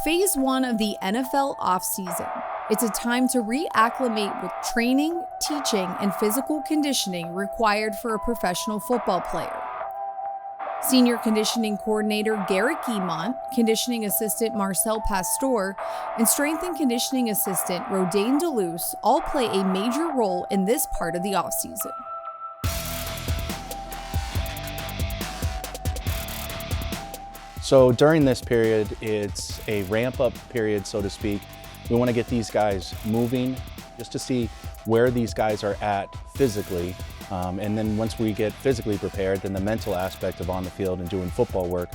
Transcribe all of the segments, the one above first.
Phase 1 of the NFL offseason. It's a time to reacclimate with training, teaching, and physical conditioning required for a professional football player. Senior conditioning coordinator Garrett Guimont, conditioning assistant Marcel Pastor, and strength and conditioning assistant Rodane DeLuce all play a major role in this part of the offseason. So during this period, it's a ramp-up period, so to speak. We want to get these guys moving just to see where these guys are at physically. And then once we get physically prepared, then the mental aspect of on the field and doing football work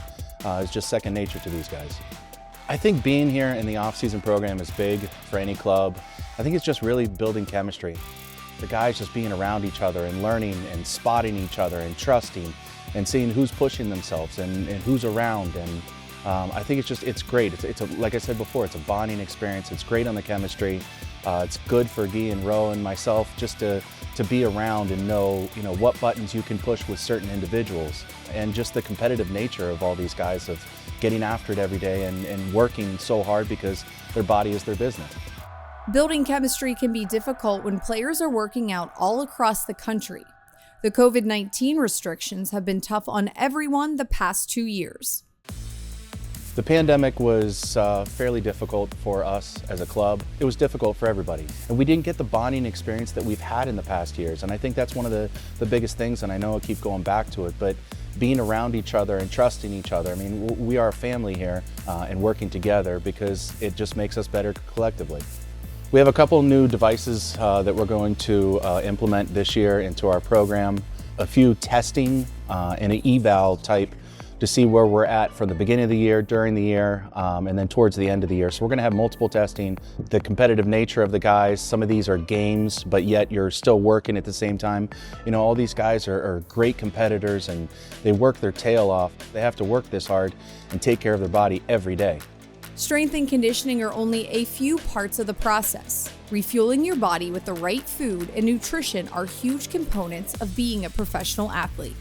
is just second nature to these guys. I think being here in the off-season program is big for any club. I think it's just really building chemistry. The guys just being around each other and learning and spotting each other and trusting and seeing who's pushing themselves and who's around. And I think it's great. Like I said before, it's a bonding experience. It's great on the chemistry. It's good for Guy and Ro and myself just to be around and know what buttons you can push with certain individuals, and just the competitive nature of all these guys of getting after it every day and working so hard because their body is their business. Building chemistry can be difficult when players are working out all across the country. The COVID-19 restrictions have been tough on everyone the past 2 years. The pandemic was fairly difficult for us as a club. It was difficult for everybody. And we didn't get the bonding experience that we've had in the past years. And I think that's one of the biggest things, and I know I keep going back to it, but being around each other and trusting each other. I mean, we are a family here and working together because it just makes us better collectively. We have a couple new devices that we're going to implement this year into our program. A few testing and an eval type to see where we're at from the beginning of the year, during the year, and then towards the end of the year. So we're gonna have multiple testing. The competitive nature of the guys, some of these are games, but yet you're still working at the same time. All these guys are great competitors and they work their tail off. They have to work this hard and take care of their body every day. Strength and conditioning are only a few parts of the process. Refueling your body with the right food and nutrition are huge components of being a professional athlete.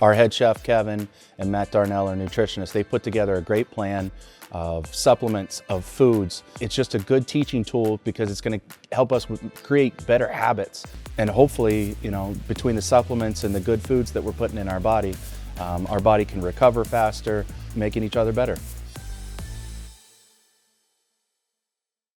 Our head chef, Kevin, and Matt Darnell, our nutritionist, they put together a great plan of supplements, of foods. It's just a good teaching tool because it's going to help us create better habits. And hopefully, between the supplements and the good foods that we're putting in our body can recover faster, making each other better.